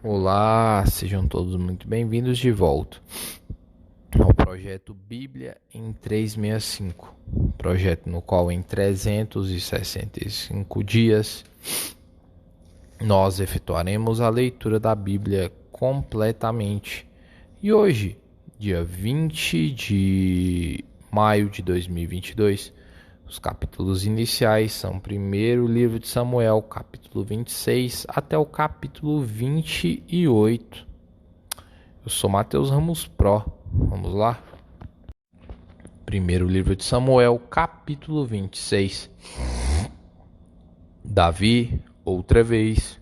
Olá, sejam todos muito bem-vindos de volta ao projeto Bíblia em 365, projeto no qual em 365 dias nós efetuaremos a leitura da Bíblia completamente. E hoje, dia 20 de maio de 2022, os capítulos iniciais são o primeiro livro de Samuel, capítulo 26 até o capítulo 28. Eu sou Matheus Ramos Pro. Vamos lá? Primeiro livro de Samuel, capítulo 26. Davi, outra vez,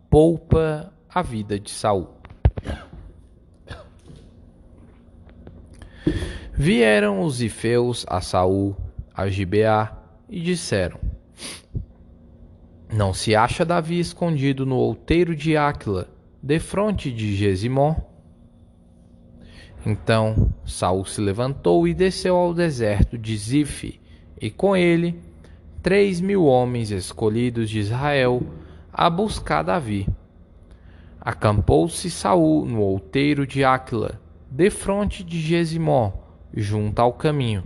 poupa a vida de Saul. Vieram os ifeus a Saul, a Gibeá, e disseram: Não se acha Davi escondido no outeiro de Áquila, defronte de Gesimom? Então Saul se levantou e desceu ao deserto de Zife, e com ele 3.000 homens escolhidos de Israel a buscar Davi. Acampou-se Saul no outeiro de Áquila, defronte de Gesimom, junto ao caminho.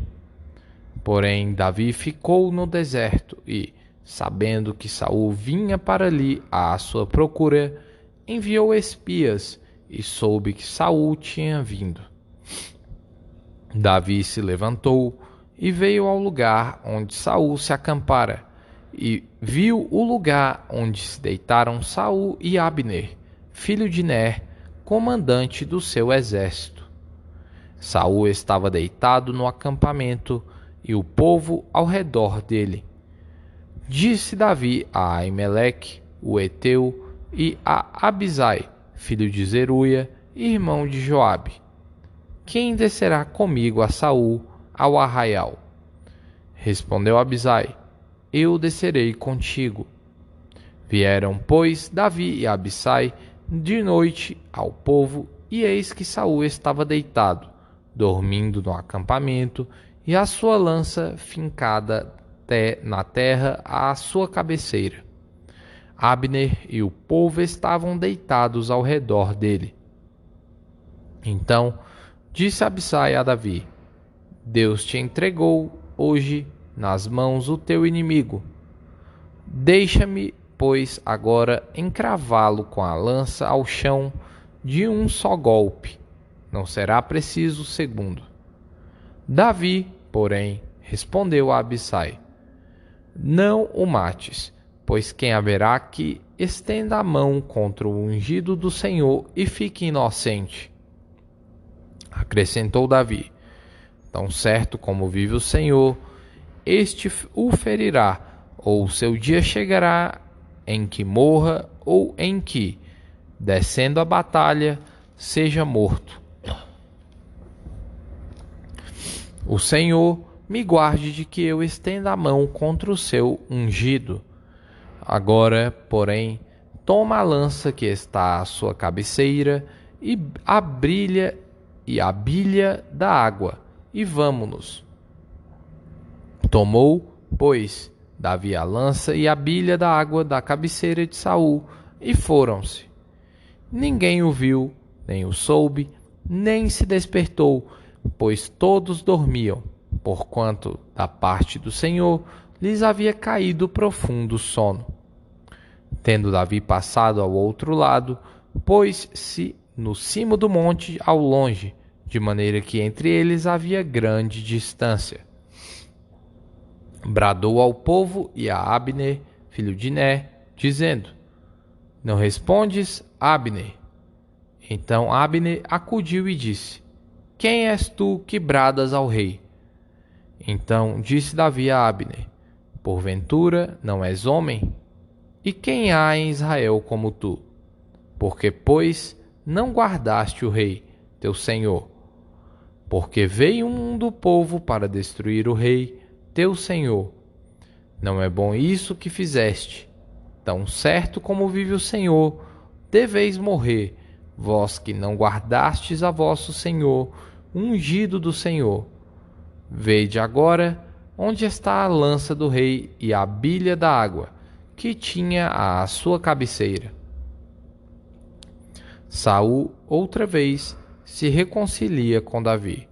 Porém Davi ficou no deserto e, sabendo que Saul vinha para ali à sua procura, enviou espias e soube que Saul tinha vindo. Davi se levantou e veio ao lugar onde Saul se acampara, e viu o lugar onde se deitaram Saul e Abner, filho de Ner, comandante do seu exército. Saul estava deitado no acampamento e o povo ao redor dele. Disse Davi a Aimeleque, o Eteu, e a Abisai, filho de Zeruia, irmão de Joabe: Quem descerá comigo a Saul ao arraial? Respondeu Abisai: Eu descerei contigo. Vieram, pois, Davi e Abisai de noite ao povo, e eis que Saul estava deitado, dormindo no acampamento, e a sua lança fincada na terra à sua cabeceira. Abner e o povo estavam deitados ao redor dele. Então disse Abisai a Davi: Deus te entregou hoje nas mãos o teu inimigo. Deixa-me, pois, agora encravá-lo com a lança ao chão de um só golpe. Não será preciso segundo. Davi, porém, respondeu a Abisai: Não o mates, pois quem haverá que estenda a mão contra o ungido do Senhor e fique inocente? Acrescentou Davi: Tão certo como vive o Senhor, este o ferirá, ou seu dia chegará em que morra, ou em que, descendo a batalha, seja morto. O Senhor me guarde de que eu estenda a mão contra o seu ungido. Agora, porém, toma a lança que está à sua cabeceira e a bilha da água, e vamo-nos. Tomou, pois, Davi a lança e a bilha da água da cabeceira de Saul, e foram-se. Ninguém o viu, nem o soube, nem se despertou, pois todos dormiam, porquanto da parte do Senhor lhes havia caído profundo sono. Tendo Davi passado ao outro lado, pôs-se no cimo do monte ao longe, de maneira que entre eles havia grande distância. Bradou ao povo e a Abner, filho de Ner, dizendo: Não respondes, Abner? Então Abner acudiu e disse: Quem és tu que bradas ao rei? Então disse Davi a Abner: Porventura não és homem? E quem há em Israel como tu? Porque, pois, não guardaste o rei, teu senhor? Porque veio um do povo para destruir o rei, teu senhor. Não é bom isso que fizeste. Tão certo como vive o Senhor, deveis morrer, vós que não guardastes a vosso Senhor, ungido do Senhor. Vede agora onde está a lança do rei e a bilha da água, que tinha à sua cabeceira. Saul outra vez se reconcilia com Davi.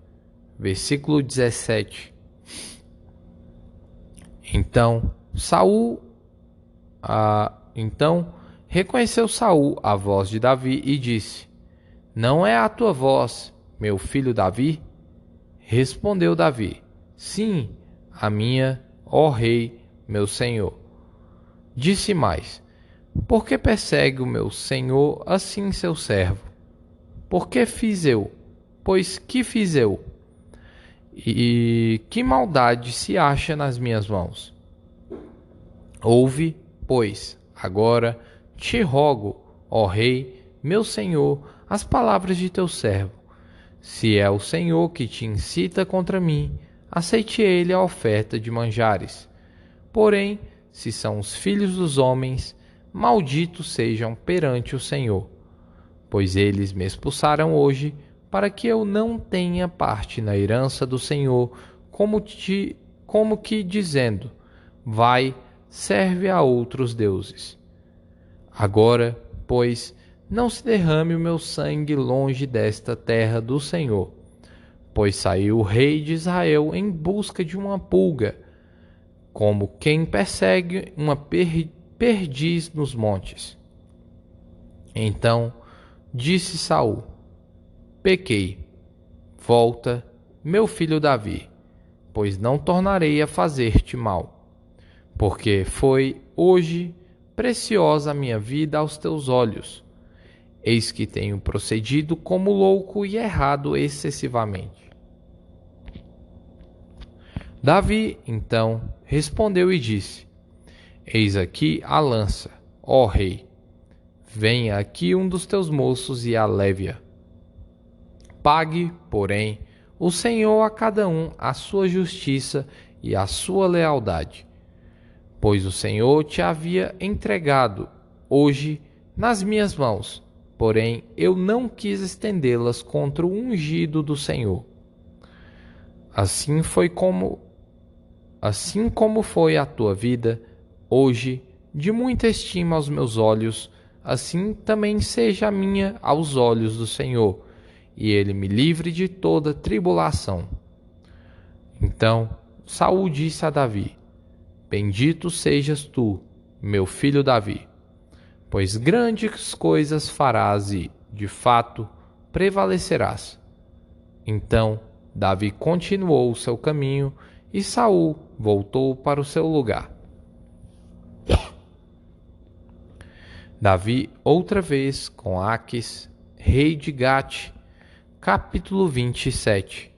Versículo 17. Então reconheceu Saul a voz de Davi e disse: Não é a tua voz, meu filho Davi? Respondeu Davi: Sim, a minha, ó rei, meu senhor. Disse mais: Por que persegue o meu senhor assim seu servo? Por que fiz eu? Pois que fiz eu? E que maldade se acha nas minhas mãos? Ouve, pois, agora te rogo, ó rei, meu senhor, as palavras de teu servo. Se é o Senhor que te incita contra mim, aceite ele a oferta de manjares. Porém, se são os filhos dos homens, malditos sejam perante o Senhor, pois eles me expulsaram hoje, para que eu não tenha parte na herança do Senhor, como que dizendo: Vai, serve a outros deuses. Agora, pois, não se derrame o meu sangue longe desta terra do Senhor, pois saiu o rei de Israel em busca de uma pulga, como quem persegue uma perdiz nos montes. Então disse Saul: Pequei. Volta, meu filho Davi, pois não tornarei a fazer-te mal, porque foi hoje preciosa a minha vida aos teus olhos. Eis que tenho procedido como louco e errado excessivamente. Davi, então, respondeu e disse: Eis aqui a lança, ó rei. Venha aqui um dos teus moços e a leve-a. Pague, porém, o Senhor a cada um a sua justiça e a sua lealdade, pois o Senhor te havia entregado hoje nas minhas mãos, porém eu não quis estendê-las contra o ungido do Senhor. Assim como foi a tua vida, hoje, de muita estima aos meus olhos, assim também seja a minha aos olhos do Senhor, e ele me livre de toda tribulação. Então Saul disse a Davi: Bendito sejas tu, meu filho Davi, pois grandes coisas farás e, de fato, prevalecerás. Então Davi continuou o seu caminho e Saul voltou para o seu lugar. Davi outra vez com Aques, rei de Gate. Capítulo 27.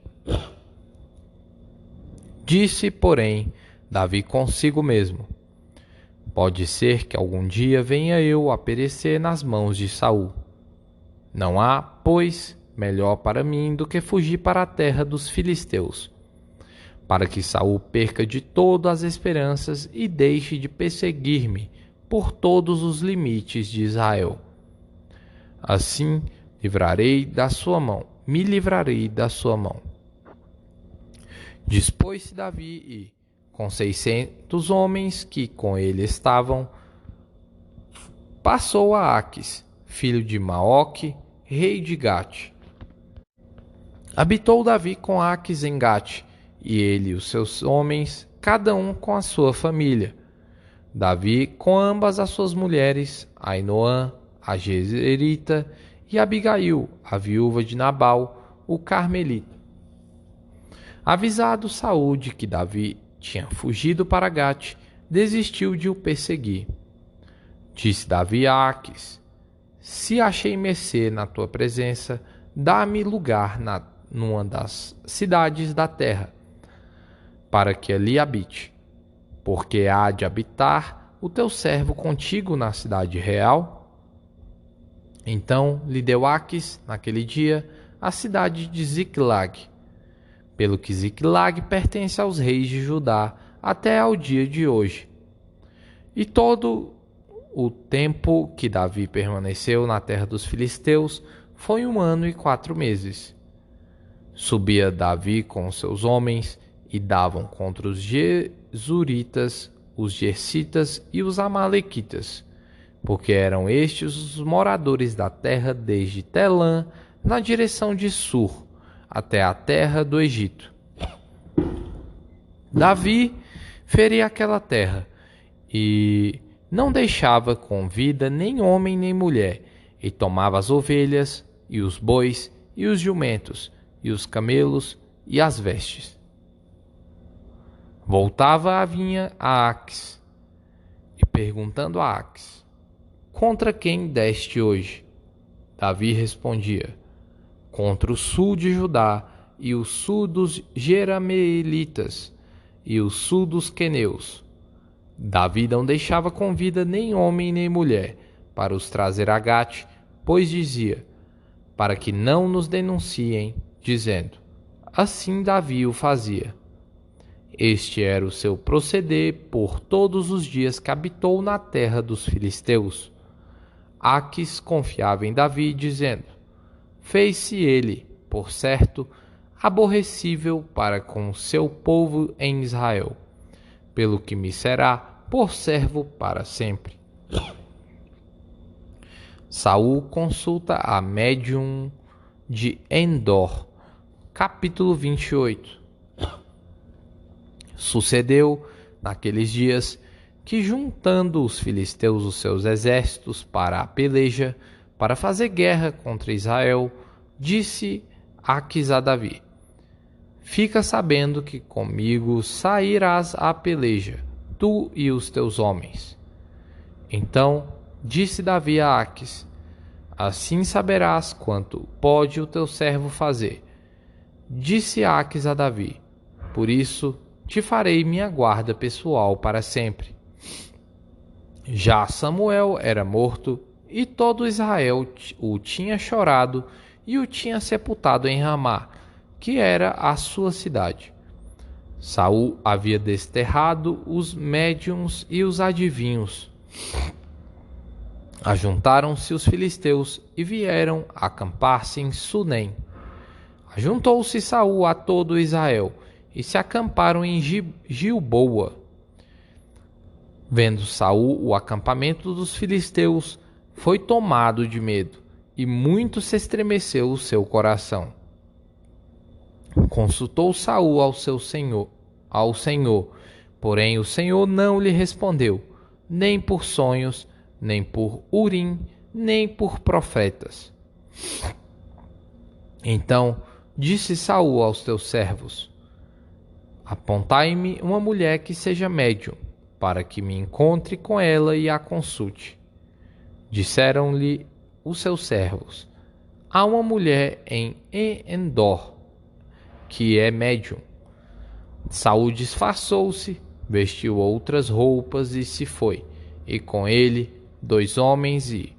Disse, porém, Davi consigo mesmo: Pode ser que algum dia venha eu a perecer nas mãos de Saul. Não há, pois, melhor para mim do que fugir para a terra dos filisteus, para que Saul perca de todo as esperanças e deixe de perseguir-me por todos os limites de Israel. Assim me livrarei da sua mão. Dispôs-se Davi e, com 600 homens que com ele estavam, passou a Aques, filho de Maoque, rei de Gate. Habitou Davi com Aques em Gate, e ele e os seus homens, cada um com a sua família. Davi com ambas as suas mulheres, Ainoã, a Jezreelita, e Abigail, a viúva de Nabal, o carmelita. Avisado Saul de que Davi tinha fugido para Gate, desistiu de o perseguir. Disse Davi a Aques: Se achei mercê na tua presença, dá-me lugar numa das cidades da terra, para que ali habite, porque há de habitar o teu servo contigo na cidade real. Então lhe deu Aques, naquele dia, a cidade de Ziclag, pelo que Ziclag pertence aos reis de Judá até ao dia de hoje. E todo o tempo que Davi permaneceu na terra dos filisteus foi 1 ano e 4 meses. Subia Davi com seus homens e davam contra os Gesuritas, os Gersitas e os Amalequitas, porque eram estes os moradores da terra desde Telã, na direção de Sur, até a terra do Egito. Davi feria aquela terra, e não deixava com vida nem homem nem mulher, e tomava as ovelhas, e os bois, e os jumentos, e os camelos, e as vestes. Voltava a vinha a Aques, e perguntando a Aques: contra quem deste hoje? Davi respondia: contra o sul de Judá, e o sul dos Jerameelitas, e o sul dos queneus. Davi não deixava com vida nem homem nem mulher, para os trazer a Gate, pois dizia: para que não nos denunciem, dizendo: assim Davi o fazia. Este era o seu proceder por todos os dias que habitou na terra dos filisteus. Aques confiava em Davi, dizendo: fez-se ele, por certo, aborrecível para com o seu povo em Israel, pelo que me será por servo para sempre. Saul consulta a médium de Endor. Capítulo 28. Sucedeu, naqueles dias, que juntando os filisteus os seus exércitos para a peleja, para fazer guerra contra Israel, disse Aques a Davi: fica sabendo que comigo sairás à peleja, tu e os teus homens. Então disse Davi a Aques: assim saberás quanto pode o teu servo fazer. Disse Aques a Davi: por isso te farei minha guarda pessoal para sempre. Já Samuel era morto, e todo Israel o tinha chorado e o tinha sepultado em Ramá, que era a sua cidade. Saul havia desterrado os médiuns e os adivinhos. Ajuntaram-se os filisteus e vieram acampar-se em Sunem. Ajuntou-se Saul a todo Israel e se acamparam em Gilboa. Vendo Saul o acampamento dos filisteus, foi tomado de medo, e muito se estremeceu o seu coração. Consultou Saul ao Senhor, porém o Senhor não lhe respondeu, nem por sonhos, nem por Urim, nem por profetas. Então disse Saul aos teus servos: apontai-me uma mulher que seja médium, para que me encontre com ela e a consulte. Disseram-lhe os seus servos: há uma mulher em Endor, que é médium. Saul disfarçou-se, vestiu outras roupas e se foi, e com ele 2 homens e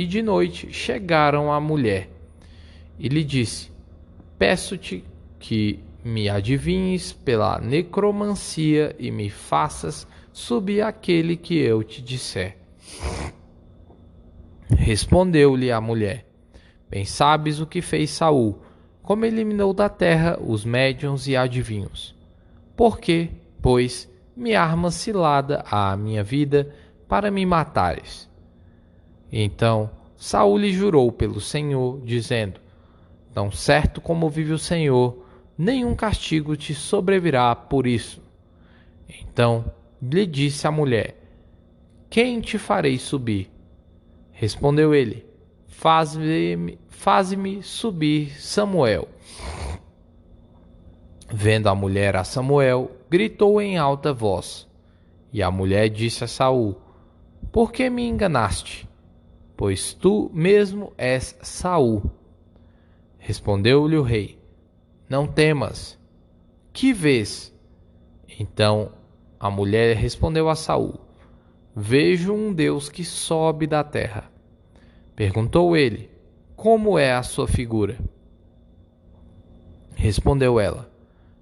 de noite chegaram à mulher. E lhe disse: peço-te que me adivinhes pela necromancia e me faças subir aquele que eu te disser. Respondeu-lhe a mulher: bem sabes o que fez Saul, como eliminou da terra os médiuns e adivinhos. Por que, pois, me armas cilada à minha vida para me matares? Então Saul lhe jurou pelo Senhor, dizendo: tão certo como vive o Senhor, nenhum castigo te sobrevirá por isso. Então lhe disse a mulher: quem te farei subir? Respondeu ele: faze-me subir Samuel. Vendo a mulher a Samuel, gritou em alta voz. E a mulher disse a Saul: por que me enganaste? Pois tu mesmo és Saul. Respondeu-lhe o rei: não temas. Que vês? Então a mulher respondeu a Saul: vejo um Deus que sobe da terra. Perguntou ele: como é a sua figura? Respondeu ela: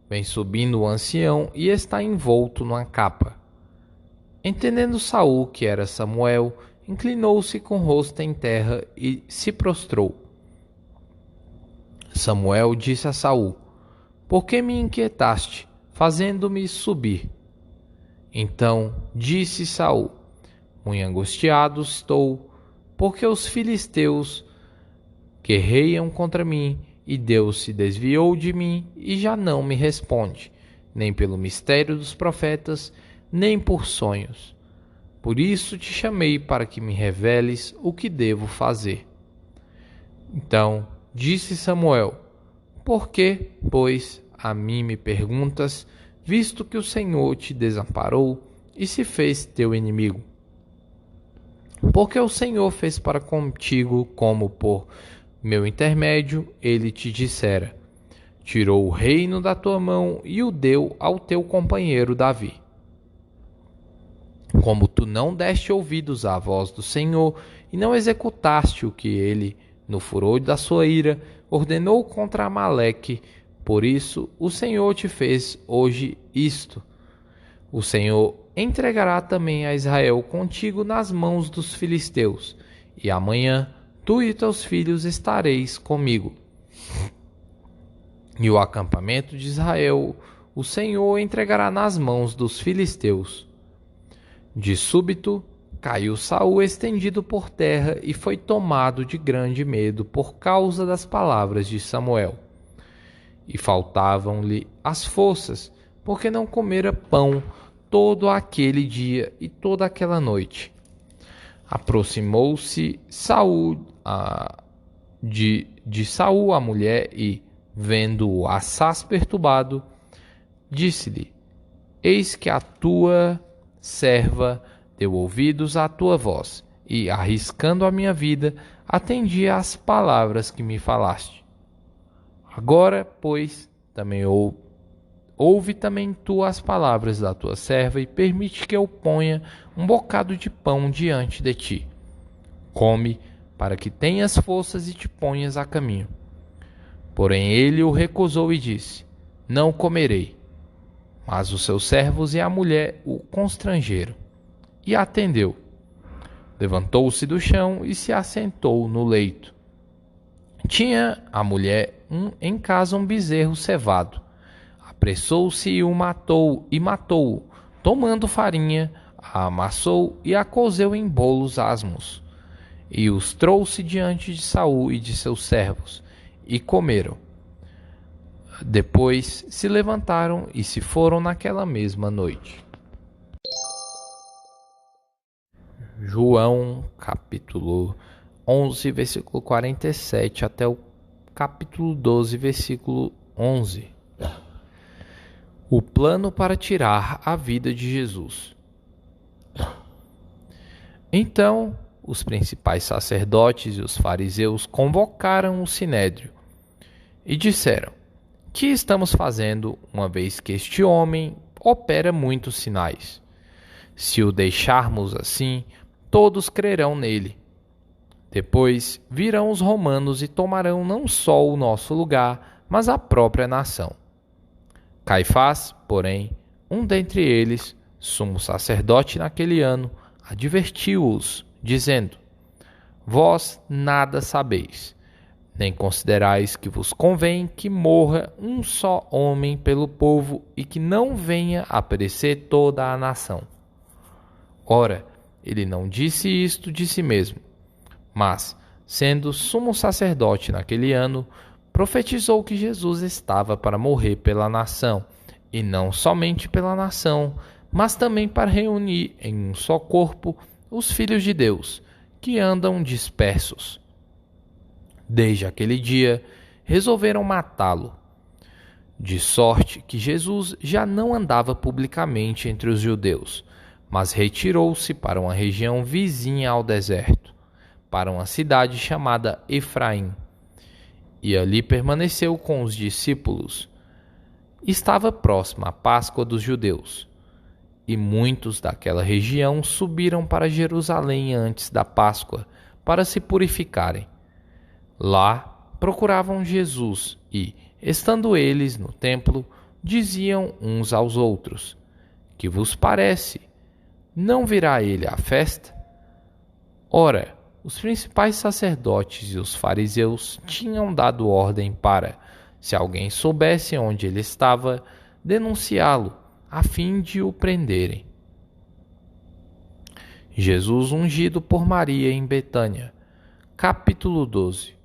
vem subindo o ancião e está envolto numa capa. Entendendo Saul que era Samuel, inclinou-se com o rosto em terra e se prostrou. Samuel disse a Saul: por que me inquietaste, fazendo-me subir? Então disse Saul: Muito angustiado estou, porque os filisteus guerreiam contra mim, e Deus se desviou de mim e já não me responde, nem pelo mistério dos profetas, nem por sonhos. Por isso te chamei para que me reveles o que devo fazer. Então disse Samuel: Por que, pois, a mim me perguntas, visto que o Senhor te desamparou e se fez teu inimigo? Porque o Senhor fez para contigo como por meu intermédio ele te dissera: tirou o reino da tua mão e o deu ao teu companheiro Davi. Como tu não deste ouvidos à voz do Senhor e não executaste o que ele, no furor da sua ira, ordenou contra Amaleque, por isso o Senhor te fez hoje isto. O Senhor entregará também a Israel contigo nas mãos dos filisteus, e amanhã tu e teus filhos estareis comigo. E o acampamento de Israel o Senhor entregará nas mãos dos filisteus. De súbito caiu Saul estendido por terra e foi tomado de grande medo por causa das palavras de Samuel. E faltavam-lhe as forças, porque não comera pão todo aquele dia e toda aquela noite. Aproximou-se Saul de Saul a mulher e, vendo-o assaz perturbado, disse-lhe: Eis que a tua serva deu ouvidos à tua voz, e, arriscando a minha vida, atendi às palavras que me falaste. Agora, pois, também ouve também tu as palavras da tua serva, e permite que eu ponha um bocado de pão diante de ti. Come, para que tenhas forças e te ponhas a caminho. Porém ele o recusou e disse: Não comerei. Mas os seus servos e a mulher o constrangeram. E atendeu. Levantou-se do chão e se assentou no leito. Tinha a mulher em casa um bezerro cevado. Apressou-se e matou-o, tomando farinha, a amassou e a cozeu em bolos asmos. E os trouxe diante de Saul e de seus servos, e comeram. Depois se levantaram e se foram naquela mesma noite. João, capítulo 11, versículo 47 até o capítulo 12, versículo 11. O plano para tirar a vida de Jesus. Então, os principais sacerdotes e os fariseus convocaram o sinédrio e disseram: Que estamos fazendo, uma vez que este homem opera muitos sinais? Se o deixarmos assim, todos crerão nele. Depois virão os romanos e tomarão não só o nosso lugar, mas a própria nação. Caifás, porém, um dentre eles, sumo sacerdote naquele ano, advertiu-os, dizendo: Vós nada sabeis, nem considerais que vos convém que morra um só homem pelo povo e que não venha a perecer toda a nação. Ora, ele não disse isto de si mesmo, mas, sendo sumo sacerdote naquele ano, profetizou que Jesus estava para morrer pela nação, e não somente pela nação, mas também para reunir em um só corpo os filhos de Deus, que andam dispersos. Desde aquele dia, resolveram matá-lo, de sorte que Jesus já não andava publicamente entre os judeus, mas retirou-se para uma região vizinha ao deserto, para uma cidade chamada Efraim, e ali permaneceu com os discípulos. Estava próxima a Páscoa dos judeus, e muitos daquela região subiram para Jerusalém antes da Páscoa, para se purificarem. Lá procuravam Jesus e, estando eles no templo, diziam uns aos outros: Que vos parece? Não virá ele à festa? Ora, os principais sacerdotes e os fariseus tinham dado ordem para, se alguém soubesse onde ele estava, denunciá-lo, a fim de o prenderem. Jesus ungido por Maria em Betânia. Capítulo 12.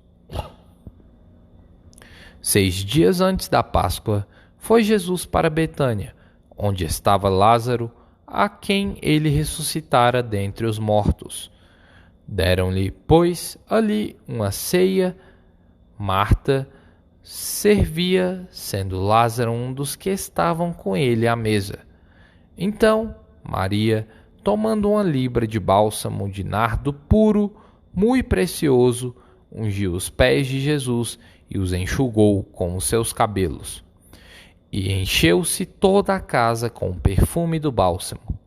6 dias antes da Páscoa, foi Jesus para Betânia, onde estava Lázaro, a quem ele ressuscitara dentre os mortos. Deram-lhe, pois, ali uma ceia. Marta servia, sendo Lázaro um dos que estavam com ele à mesa. Então, Maria, tomando uma libra de bálsamo de nardo puro, muito precioso, ungiu os pés de Jesus e os enxugou com os seus cabelos. E encheu-se toda a casa com o perfume do bálsamo.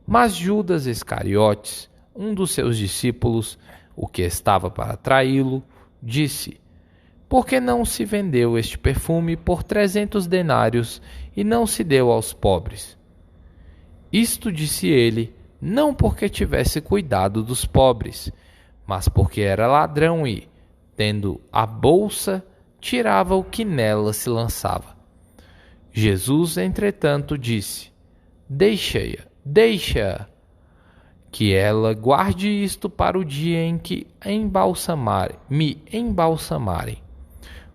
Mas Judas Iscariotes, um dos seus discípulos, o que estava para traí-lo, disse: por que não se vendeu este perfume por 300 denários e não se deu aos pobres? Isto disse ele, não porque tivesse cuidado dos pobres, mas porque era ladrão e, tendo a bolsa, tirava o que nela se lançava. Jesus, entretanto, disse: deixa-a, que ela guarde isto para o dia em que me embalsamarem.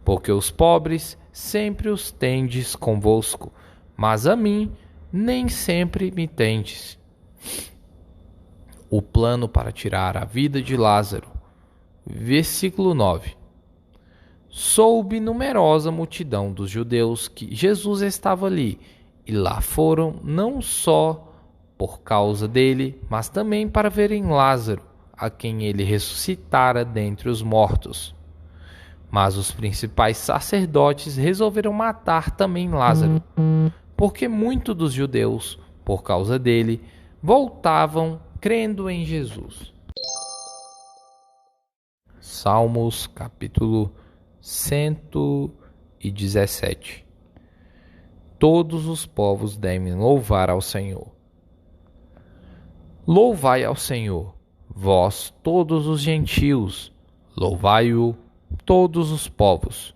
Porque os pobres sempre os tendes convosco, mas a mim nem sempre me tendes. O plano para tirar a vida de Lázaro. Versículo 9. Soube numerosa multidão dos judeus que Jesus estava ali, e lá foram não só por causa dele, mas também para verem Lázaro, a quem ele ressuscitara dentre os mortos. Mas os principais sacerdotes resolveram matar também Lázaro, porque muitos dos judeus, por causa dele, voltavam crendo em Jesus. Salmos, capítulo 117. Todos os povos devem louvar ao Senhor. Louvai ao Senhor, vós todos os gentios, louvai-o todos os povos,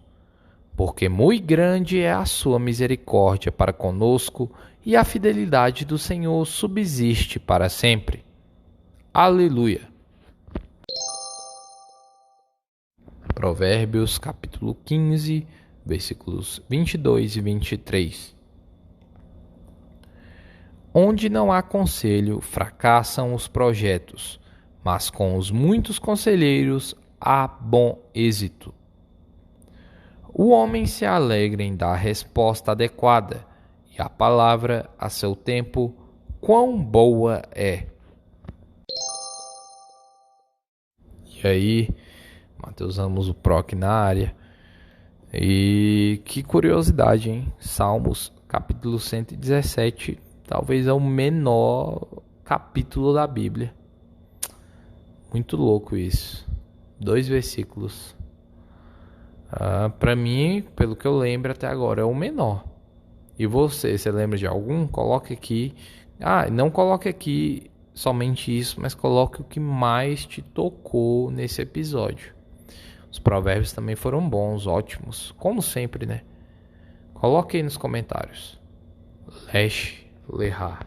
porque muito grande é a sua misericórdia para conosco e a fidelidade do Senhor subsiste para sempre. Aleluia. Provérbios capítulo 15, versículos 22 e 23. Onde não há conselho, fracassam os projetos, mas com os muitos conselheiros há bom êxito. O homem se alegra em dar a resposta adequada, e a palavra, a seu tempo, quão boa é. E aí, Mateus Ramos, o PROC na área. E que curiosidade, hein? Salmos, capítulo 117, talvez é o menor capítulo da Bíblia. Muito louco isso. 2 versículos. Para mim, pelo que eu lembro até agora, é o menor. E você lembra de algum? Coloque aqui. Não coloque aqui somente isso, mas coloque o que mais te tocou nesse episódio. Os provérbios também foram bons, ótimos, como sempre, né? Coloque aí nos comentários. Lesh Lehar.